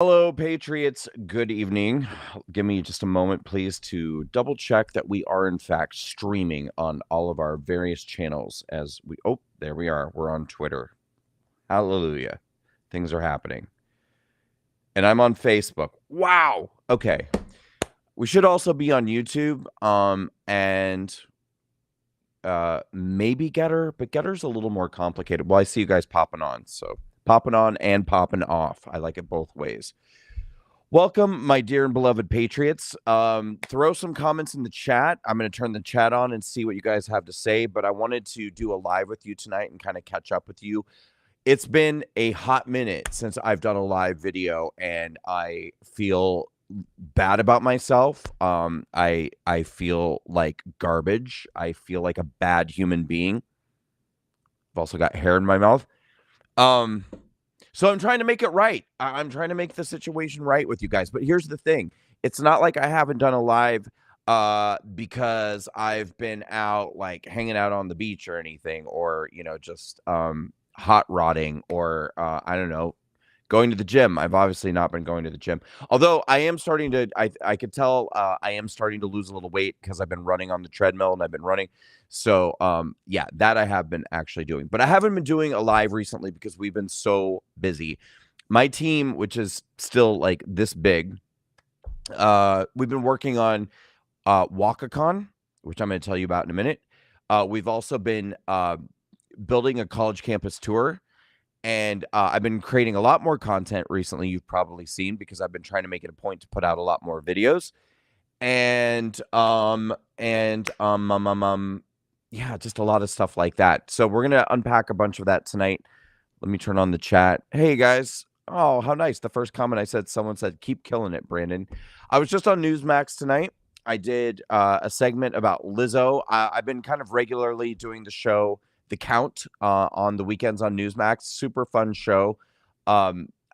Hello, Patriots. Good evening. Give me just a moment, please, to double check that we are, in fact, streaming on all of our various channels there we are. We're on Twitter. Hallelujah. Things are happening. And I'm on Facebook. Wow. Okay. We should also be on YouTube, and maybe Getter, but Getter's a little more complicated. Well, I see you guys popping on, so popping on and popping off. I like it both ways. Welcome, my dear and beloved Patriots. Throw some comments in the chat. I'm going to turn the chat on and see what you guys have to say, but I wanted to do a live with you tonight and kind of catch up with you. It's been a hot minute since I've done a live video, and I feel bad about myself. I feel like garbage. I feel like a bad human being. I've also got hair in my mouth. So I'm trying to make it right. I'm trying to make the situation right with you guys. But here's the thing. It's not like I haven't done a live because I've been out like hanging out on the beach or anything, or just hot rodding, or I don't know, going to the gym. I've obviously not been going to the gym. Although I am starting to I could tell I am starting to lose a little weight because I've been running on the treadmill and I've been running. So yeah, that I have been actually doing. But I haven't been doing a live recently because we've been so busy. My team, which is still like this big, we've been working on Walkacon, which I'm going to tell you about in a minute. We've also been building a college campus tour, and I've been creating a lot more content recently. You've probably seen, because I've been trying to make it a point to put out a lot more videos. And yeah, just a lot of stuff like that. So we're gonna unpack a bunch of that tonight. Let me turn on the chat. Hey guys. Oh, how nice. The first comment I said, someone said, keep killing it, Brandon. I was just on Newsmax tonight. I did a segment about Lizzo. I've been kind of regularly doing the show The Count on the weekends on Newsmax. Super fun show.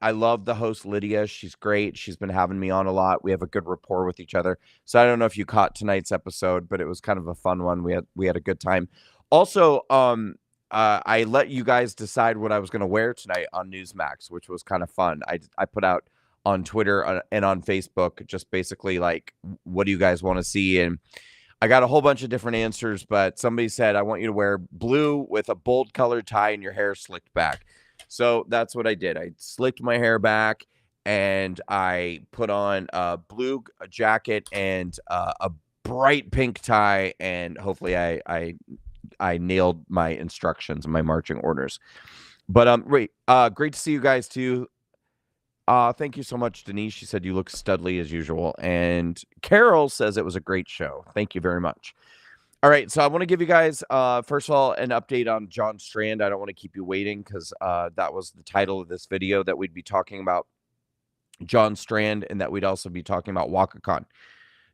I love the host, Lydia. She's great. She's been having me on a lot. We have a good rapport with each other. So I don't know if you caught tonight's episode, but it was kind of a fun one. We had a good time. Also, I let you guys decide what I was going to wear tonight on Newsmax, which was kind of fun. I put out on Twitter and on Facebook just basically like, what do you guys want to see? And I got a whole bunch of different answers, but somebody said, I want you to wear blue with a bold colored tie and your hair slicked back. So that's what I did. I slicked my hair back and I put on a blue jacket and a bright pink tie. And hopefully I nailed my instructions and my marching orders. But great to see you guys too. Thank you so much, Denise. She said you look studly as usual. And Carol says it was a great show. Thank you very much. All right, so I want to give you guys, first of all, an update on John Strand. I don't want to keep you waiting because that was the title of this video, that we'd be talking about John Strand and that we'd also be talking about Walkacon.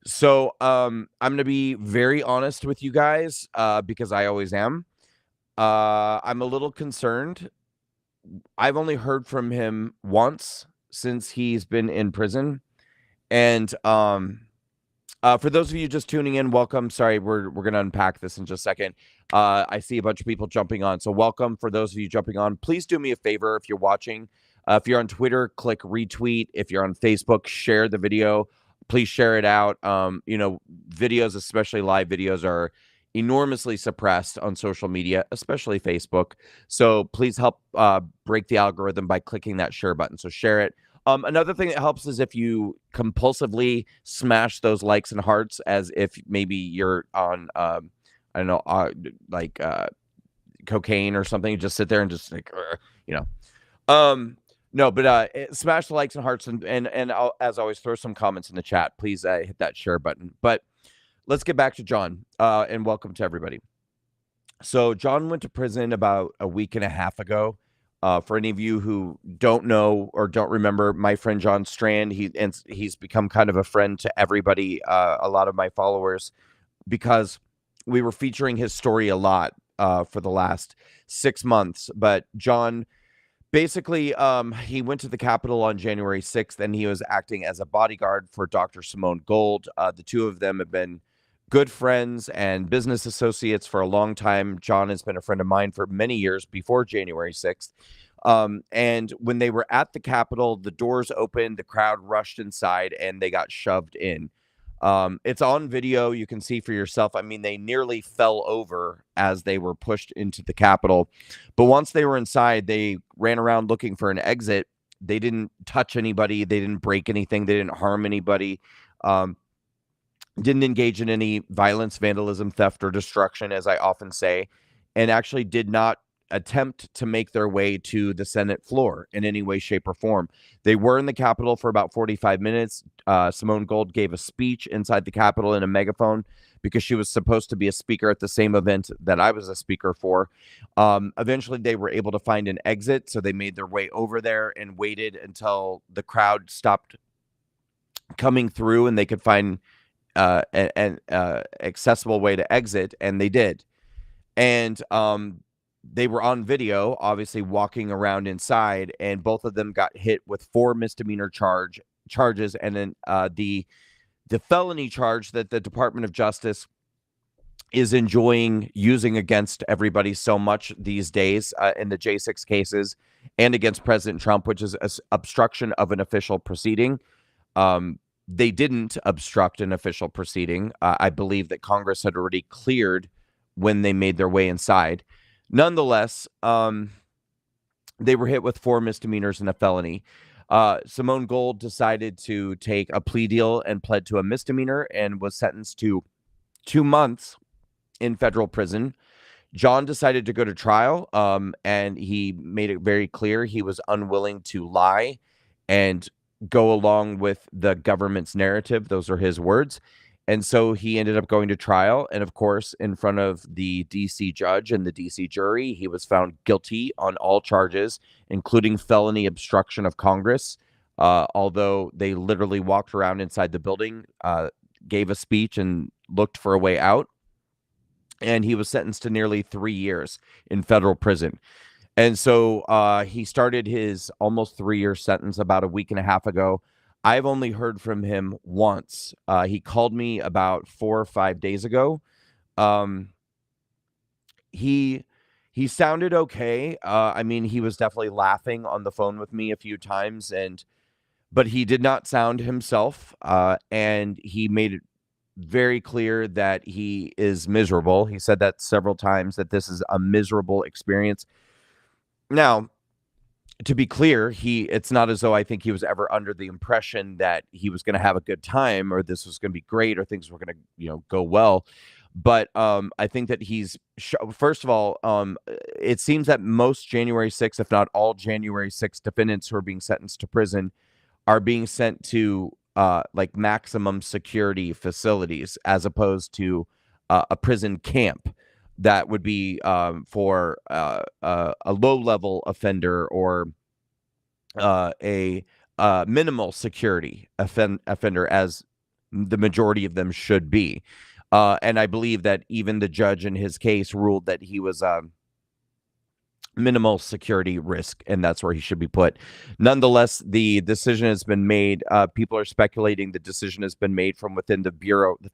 So I'm going to be very honest with you guys because I always am. I'm a little concerned. I've only heard from him once since he's been in prison. And for those of you just tuning in, welcome. Sorry, we're going to unpack this in just a second. I see a bunch of people jumping on. So welcome for those of you jumping on. Please do me a favor if you're watching. If you're on Twitter, click retweet. If you're on Facebook, share the video. Please share it out. Videos, especially live videos, are enormously suppressed on social media, especially Facebook. So please help break the algorithm by clicking that share button. So share it. Another thing that helps is if you compulsively smash those likes and hearts as if maybe you're on, I don't know, cocaine or something. Just sit there and just like, no, but smash the likes and hearts and I'll, as always, throw some comments in the chat. Please hit that share button. But let's get back to John and welcome to everybody. So John went to prison about a week and a half ago. For any of you who don't know or don't remember, my friend John Strand, he's become kind of a friend to everybody, a lot of my followers, because we were featuring his story a lot for the last 6 months. But John, basically, he went to the Capitol on January 6th, and he was acting as a bodyguard for Dr. Simone Gold. The two of them have been good friends and business associates for a long time. John has been a friend of mine for many years before January 6th. And when they were at the Capitol, the doors opened, the crowd rushed inside, and they got shoved in. It's on video. You can see for yourself. I mean, they nearly fell over as they were pushed into the Capitol. But once they were inside, they ran around looking for an exit. They didn't touch anybody. They didn't break anything. They didn't harm anybody. Um, didn't engage in any violence, vandalism, theft, or destruction, as I often say, and actually did not attempt to make their way to the Senate floor in any way, shape, or form. They were in the Capitol for about 45 minutes. Simone Gold gave a speech inside the Capitol in a megaphone because she was supposed to be a speaker at the same event that I was a speaker for. Eventually, they were able to find an exit, so they made their way over there and waited until the crowd stopped coming through and they could find an accessible way to exit, and they did. And they were on video, obviously walking around inside, and both of them got hit with 4 misdemeanor charges, and then the felony charge that the Department of Justice is enjoying using against everybody so much these days in the J6 cases and against President Trump, which is obstruction of an official proceeding. They didn't obstruct an official proceeding. I believe that Congress had already cleared when they made their way inside. Nonetheless, they were hit with 4 misdemeanors and a felony. Simone Gold decided to take a plea deal and pled to a misdemeanor and was sentenced to 2 months in federal prison. John decided to go to trial, and he made it very clear he was unwilling to lie and go along with the government's narrative. Those are his words. And so he ended up going to trial. And of course, in front of the DC judge and the DC jury, he was found guilty on all charges, including felony obstruction of Congress. Although they literally walked around inside the building, gave a speech, and looked for a way out. And he was sentenced to nearly 3 years in federal prison. And so he started his almost 3-year sentence about a week and a half ago. I've only heard from him once. He called me about 4 or 5 days ago. He sounded okay. I mean, he was definitely laughing on the phone with me a few times, but he did not sound himself. And he made it very clear that he is miserable. He said that several times, that this is a miserable experience. Now, to be clear, it's not as though I think he was ever under the impression that he was going to have a good time, or this was going to be great, or things were going to, go well. But I think that first of all, it seems that most January 6th, if not all January 6th defendants who are being sentenced to prison are being sent to like maximum security facilities, as opposed to a prison camp that would be for a low-level offender, or a minimal security offender, as the majority of them should be. And I believe that even the judge in his case ruled that he was minimal security risk, and that's where he should be put. Nonetheless, the decision has been made. People are speculating the decision has been made from within the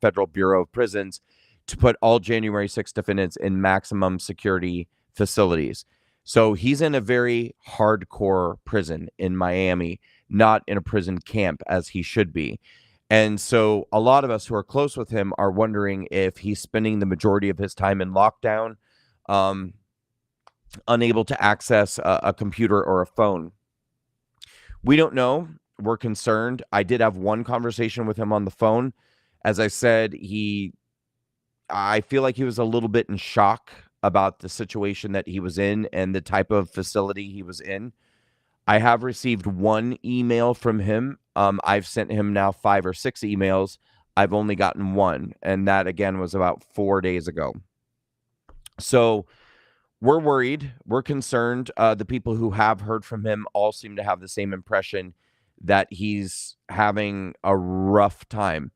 Federal Bureau of Prisons, to put all January 6th defendants in maximum security facilities. So he's in a very hardcore prison in Miami, not in a prison camp as he should be. And so a lot of us who are close with him are wondering if he's spending the majority of his time in lockdown, unable to access a computer or a phone. We don't know. We're concerned. I did have one conversation with him on the phone. As I said, I feel like he was a little bit in shock about the situation that he was in and the type of facility he was in. I have received one email from him. I've sent him now 5 or 6 emails. I've only gotten one, and that again was about 4 days ago. So we're worried. We're concerned. The people who have heard from him all seem to have the same impression, that he's having a rough time,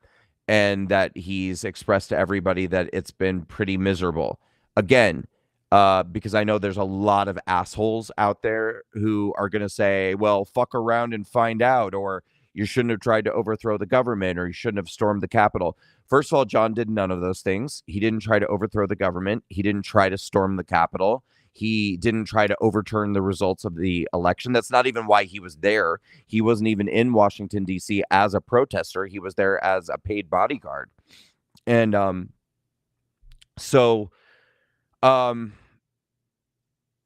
and that he's expressed to everybody that it's been pretty miserable. Again, because I know there's a lot of assholes out there who are going to say, well, fuck around and find out, or you shouldn't have tried to overthrow the government, or you shouldn't have stormed the Capitol. First of all, John did none of those things. He didn't try to overthrow the government. He didn't try to storm the Capitol. He didn't try to overturn the results of the election. That's not even why he was there. He wasn't even in Washington, D.C. as a protester. He was there as a paid bodyguard. And so, um,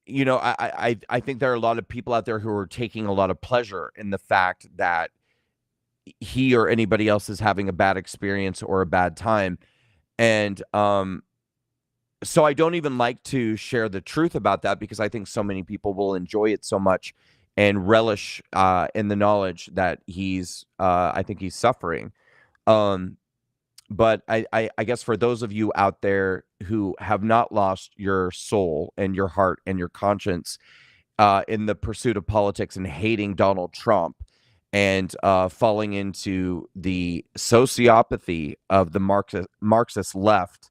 I think there are a lot of people out there who are taking a lot of pleasure in the fact that he or anybody else is having a bad experience or a bad time. And so I don't even like to share the truth about that because I think so many people will enjoy it so much and relish in the knowledge that I think he's suffering. Um, but I guess for those of you out there who have not lost your soul and your heart and your conscience in the pursuit of politics and hating Donald Trump and falling into the sociopathy of the Marxist left,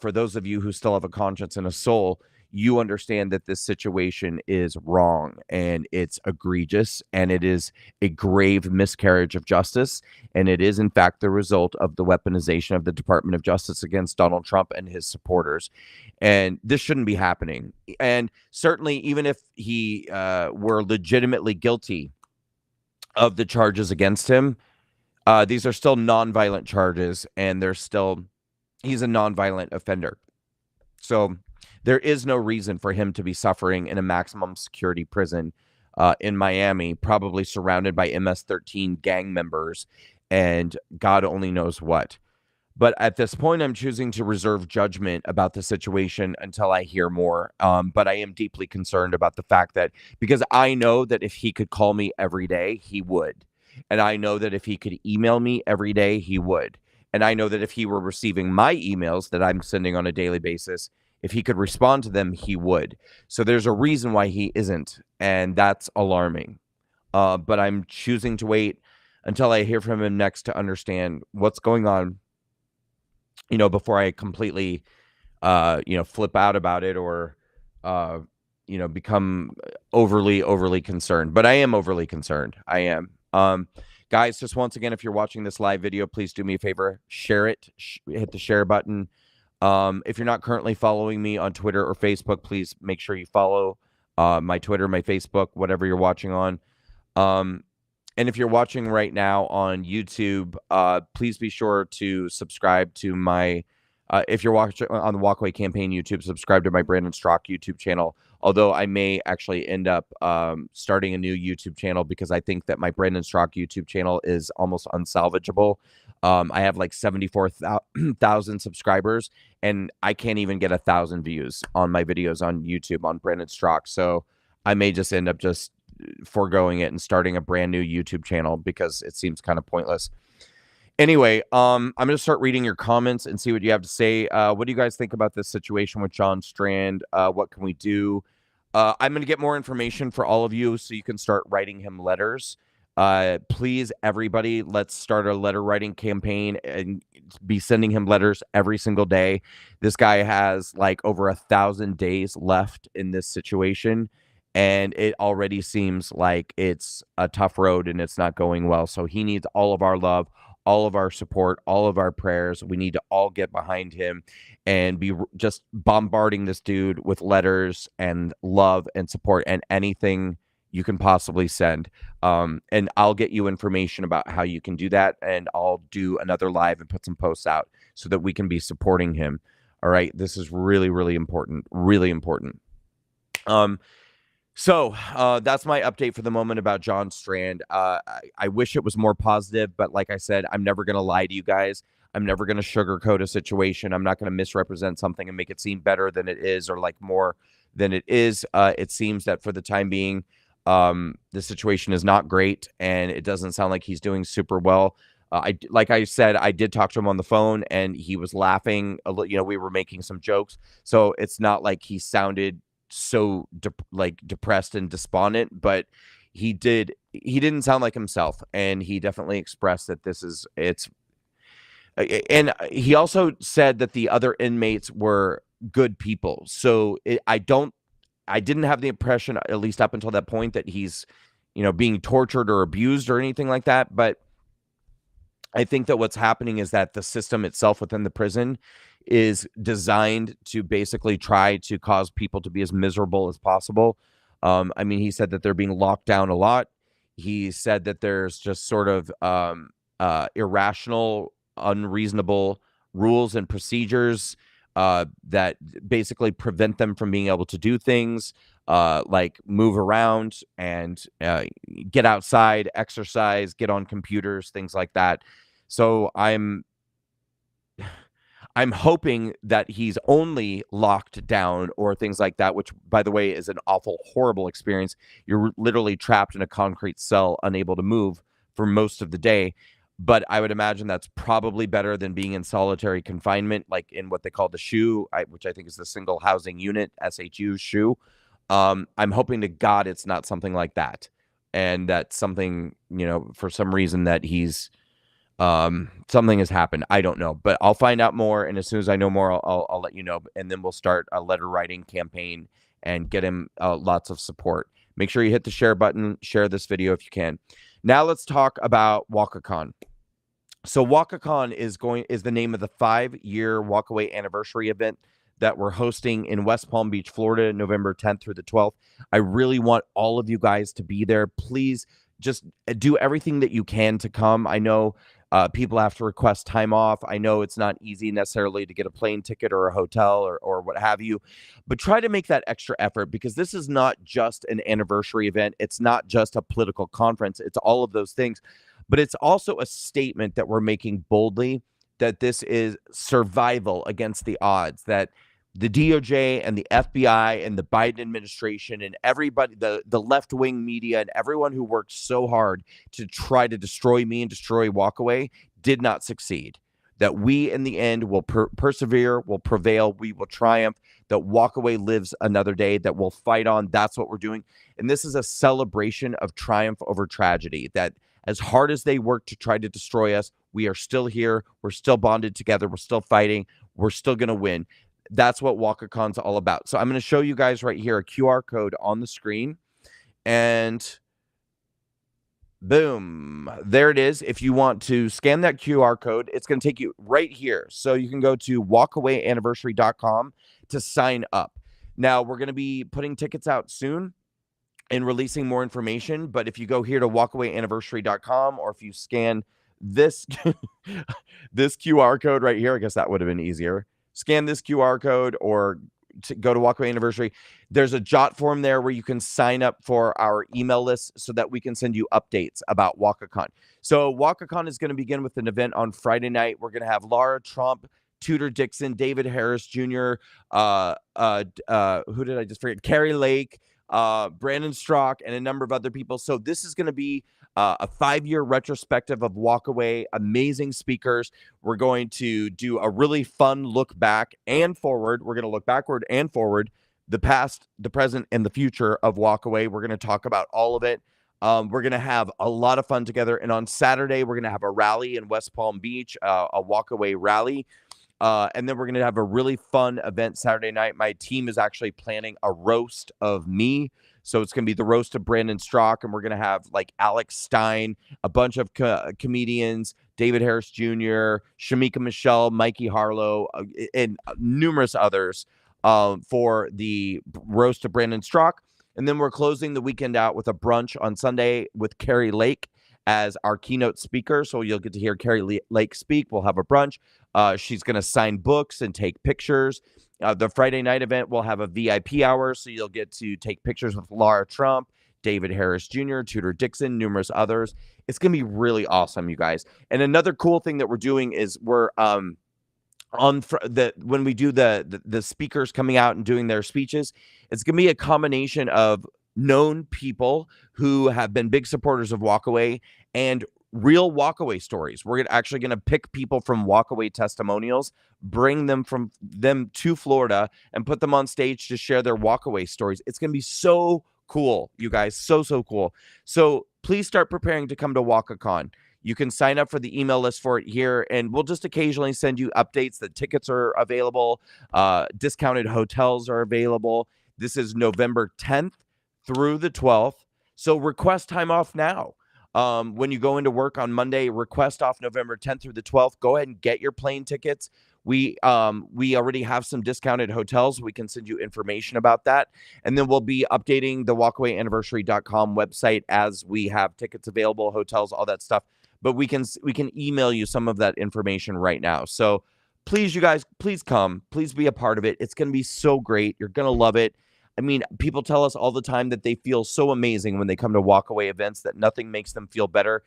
for those of you who still have a conscience and a soul, you understand that this situation is wrong and it's egregious and it is a grave miscarriage of justice. And it is, in fact, the result of the weaponization of the Department of Justice against Donald Trump and his supporters. And this shouldn't be happening. And certainly, even if he were legitimately guilty of the charges against him, these are still nonviolent charges and he's a nonviolent offender. So there is no reason for him to be suffering in a maximum security prison in Miami, probably surrounded by MS-13 gang members and God only knows what. But at this point, I'm choosing to reserve judgment about the situation until I hear more. But I am deeply concerned about the fact that because I know that if he could call me every day, he would. And I know that if he could email me every day, he would. And I know that if he were receiving my emails that I'm sending on a daily basis, if he could respond to them, he would. So there's a reason why he isn't. And that's alarming. But I'm choosing to wait until I hear from him next to understand what's going on, before I completely, flip out about it or, become overly concerned. But I am overly concerned. I am. Guys, just once again, if you're watching this live video, please do me a favor, share it, hit the share button. If you're not currently following me on Twitter or Facebook, please make sure you follow my Twitter, my Facebook, whatever you're watching on. And if you're watching right now on YouTube, please be sure to subscribe to my, if you're watching on the Walkaway Campaign YouTube, subscribe to my Brandon Strock YouTube channel. Although I may actually end up starting a new YouTube channel because I think that my Brandon Strock YouTube channel is almost unsalvageable. I have like 74,000 subscribers, and I can't even get 1,000 views on my videos on YouTube on Brandon Strock. So I may just end up just foregoing it and starting a brand new YouTube channel because it seems kind of pointless. Anyway, I'm going to start reading your comments and see what you have to say. What do you guys think about this situation with John Strand? What can we do? I'm going to get more information for all of you so you can start writing him letters. Please, everybody, let's start a letter writing campaign and be sending him letters every single day. This guy has like over 1,000 days left in this situation, and it already seems like it's a tough road and it's not going well. So he needs all of our love, all of our support, all of our prayers. We need to all get behind him and be just bombarding this dude with letters and love and support and anything you can possibly send. And I'll get you information about how you can do that. And I'll do another live and put some posts out so that we can be supporting him. All right. This is really, really important. Really important. So that's my update for the moment about John Strand. I wish it was more positive, but like I said, I'm never going to lie to you guys. I'm never going to sugarcoat a situation. I'm not going to misrepresent something and make it seem better than it is or like more than it is. It seems that for the time being, the situation is not great, and it doesn't sound like he's doing super well. Like I said, I did talk to him on the phone, and he was laughing. We were making some jokes, so it's not like he sounded so depressed and despondent, but he didn't sound like himself, and he definitely expressed that and he also said that the other inmates were good people. So I didn't have the impression, at least up until that point, that he's being tortured or abused or anything like that. But I think that what's happening is that the system itself within the prison is designed to basically try to cause people to be as miserable as possible. I mean, he said that they're being locked down a lot. He said that there's just sort of irrational, unreasonable rules and procedures that basically prevent them from being able to do things like move around and get outside, exercise, get on computers, things like that. So I'm hoping that he's only locked down or things like that, which, by the way, is an awful, horrible experience. You're literally trapped in a concrete cell, unable to move for most of the day. But I would imagine that's probably better than being in solitary confinement, like in what they call the SHU, which I think is the single housing unit, SHU. I'm hoping to God it's not something like that. And that something, for some reason that he's something has happened. I don't know, but I'll find out more, and as soon as I know more, I'll let you know, and then we'll start a letter writing campaign and get him lots of support. Make sure you hit the share button, share this video if you can. Now let's talk about Walkacon. So Walkacon is the name of the 5-year walkaway anniversary event that we're hosting in West Palm Beach, Florida, November 10th through the 12th. I really want all of you guys to be there. Please just do everything that you can to come. I know people have to request time off. I know it's not easy necessarily to get a plane ticket or a hotel or what have you, but try to make that extra effort, because this is not just an anniversary event. It's not just a political conference. It's all of those things, but it's also a statement that we're making boldly that this is survival against the odds, that the DOJ and the FBI and the Biden administration and everybody, the left-wing media and everyone who worked so hard to try to destroy me and destroy Walkaway did not succeed. That we, in the end, will persevere, will prevail, we will triumph, that Walkaway lives another day, that we'll fight on. That's what we're doing. And this is a celebration of triumph over tragedy, that as hard as they work to try to destroy us, we are still here. We're still bonded together. We're still fighting. We're still going to win. That's what Walkacon's all about. So I'm going to show you guys right here a QR code on the screen, and boom, there it is. If you want to scan that QR code, it's going to take you right here. So you can go to walkawayanniversary.com to sign up. Now, we're going to be putting tickets out soon and releasing more information, but if you go here to walkawayanniversary.com, or if you scan this this QR code right here, I guess that would have been easier. Scan this QR code or go to Walkaway Anniversary. There's a jot form there where you can sign up for our email list so that we can send you updates about Walkacon. So Walkacon is going to begin with an event on Friday night. We're going to have Laura Trump, Tudor Dixon, David Harris Jr., who did I just forget? Carrie Lake, Brandon Strock, and a number of other people. So this is going to be a 5-year retrospective of Walkaway, amazing speakers. We're going to do a really fun look back and forward. We're going to look backward and forward, the past, the present, and the future of Walkaway. We're going to talk about all of it. We're going to have a lot of fun together. And on Saturday, we're going to have a rally in West Palm Beach, a Walkaway rally. And then we're going to have a really fun event Saturday night. My team is actually planning a roast of me. So it's going to be the roast of Brandon Strock, and we're going to have like Alex Stein, a bunch of comedians, David Harris Jr., Shamika Michelle, Mikey Harlow, and numerous others for the roast of Brandon Strock. And then we're closing the weekend out with a brunch on Sunday with Carrie Lake as our keynote speaker. So you'll get to hear Carrie Lake speak. We'll have a brunch. She's going to sign books and take pictures. The Friday night event will have a VIP hour, so you'll get to take pictures with Laura Trump, David Harris Jr., Tudor Dixon, numerous others. It's going to be really awesome, you guys. And another cool thing that we're doing is we're when we do the speakers coming out and doing their speeches, it's going to be a combination of known people who have been big supporters of Walkaway and real Walkaway stories. We're actually going to pick people from Walkaway testimonials, bring them to Florida, and put them on stage to share their Walkaway stories. It's going to be so cool, you guys. So cool. So please start preparing to come to Walkacon. You can sign up for the email list for it here, and we'll just occasionally send you updates. The tickets are available. Discounted hotels are available. This is November 10th through the 12th. So request time off now. When you go into work on Monday, request off November 10th through the 12th. Go ahead and get your plane tickets. We already have some discounted hotels. We can send you information about that. And then we'll be updating the walkawayanniversary.com website as we have tickets available, hotels, all that stuff. But we can email you some of that information right now. So please, you guys, please come. Please be a part of it. It's going to be so great. You're going to love it. I mean, people tell us all the time that they feel so amazing when they come to walkaway events, that nothing makes them feel better.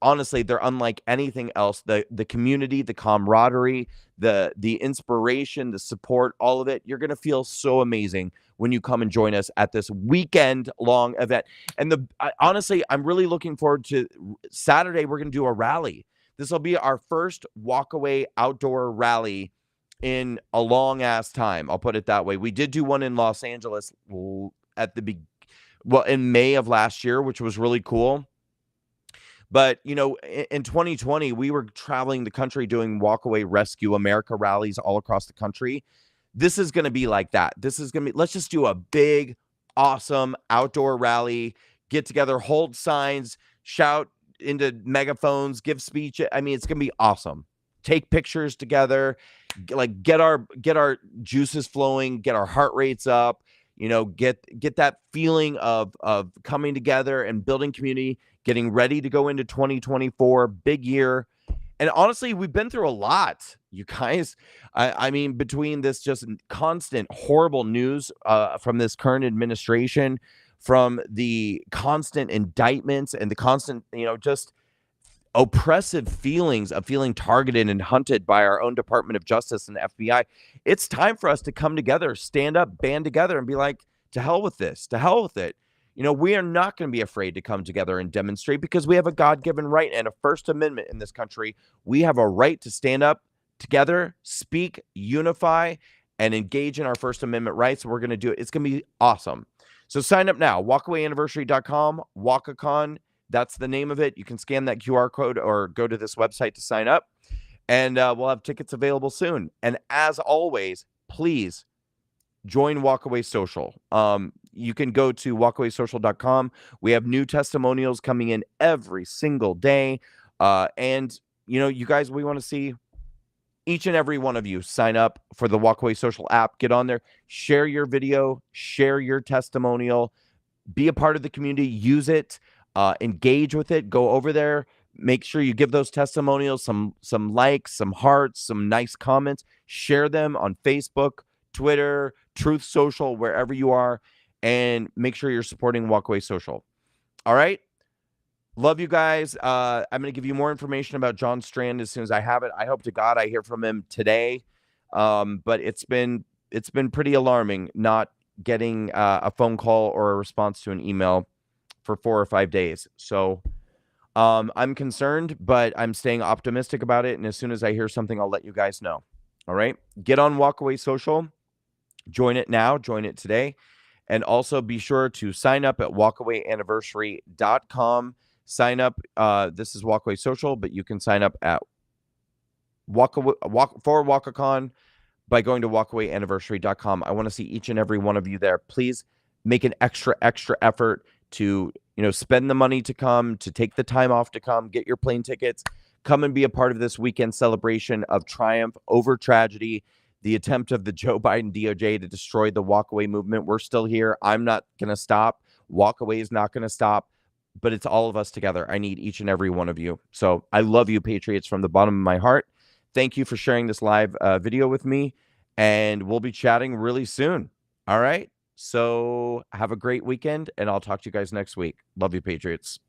Honestly, they're unlike anything else. The community, the camaraderie, the inspiration, the support, all of it. You're gonna feel so amazing when you come and join us at this weekend long event. And honestly, I'm really looking forward to Saturday. We're gonna do a rally. This will be our first walkaway outdoor rally in a long ass time. I'll put it that way. We did do one in Los Angeles at in May of last year, which was really cool. But, in 2020, we were traveling the country doing Walkaway Rescue America rallies all across the country. This is going to be like that. This is going to be, let's just do a big, awesome outdoor rally, get together, hold signs, shout into megaphones, give speech. I mean, it's going to be awesome. Take pictures together, like get our juices flowing, get our heart rates up, get that feeling of coming together and building community, getting ready to go into 2024, big year. And honestly, we've been through a lot, you guys. I mean, between this just constant horrible news from this current administration, from the constant indictments and the constant, just oppressive feelings of feeling targeted and hunted by our own Department of Justice and the FBI, it's time for us to come together, stand up, band together, and be like, to hell with this, to hell with it. We are not going to be afraid to come together and demonstrate, because we have a God-given right and a First Amendment in this country. We have a right to stand up together, speak, unify, and engage in our First Amendment rights. We're going to do it. It's going to be awesome. So sign up now, walkawayanniversary.com, Walkacon. That's the name of it. You can scan that QR code or go to this website to sign up, and we'll have tickets available soon. And as always, please join Walkaway Social. You can go to walkawaysocial.com. We have new testimonials coming in every single day. And, you guys, we want to see each and every one of you sign up for the Walkaway Social app. Get on there, share your video, share your testimonial, be a part of the community, use it. Engage with it. Go over there. Make sure you give those testimonials some likes, some hearts, some nice comments. Share them on Facebook, Twitter, Truth Social, wherever you are, and make sure you're supporting Walkaway Social. All right. Love you guys. I'm going to give you more information about John Strand as soon as I have it. I hope to God I hear from him today. But it's been pretty alarming not getting a phone call or a response to an email for 4 or 5 days. So I'm concerned, but I'm staying optimistic about it. And as soon as I hear something, I'll let you guys know. All right. Get on Walkaway Social. Join it now. Join it today. And also be sure to sign up at walkawayanniversary.com. Sign up. This is Walkaway Social, but you can sign up at for Walkacon by going to walkawayanniversary.com. I want to see each and every one of you there. Please make an extra effort to spend the money to come, to take the time off to come, get your plane tickets, come and be a part of this weekend celebration of triumph over tragedy, the attempt of the Joe Biden DOJ to destroy the walkaway movement. We're still here. I'm not going to stop. Walkaway is not going to stop, but it's all of us together. I need each and every one of you. So I love you, Patriots, from the bottom of my heart. Thank you for sharing this live video with me, and we'll be chatting really soon. All right. So have a great weekend, and I'll talk to you guys next week. Love you, Patriots.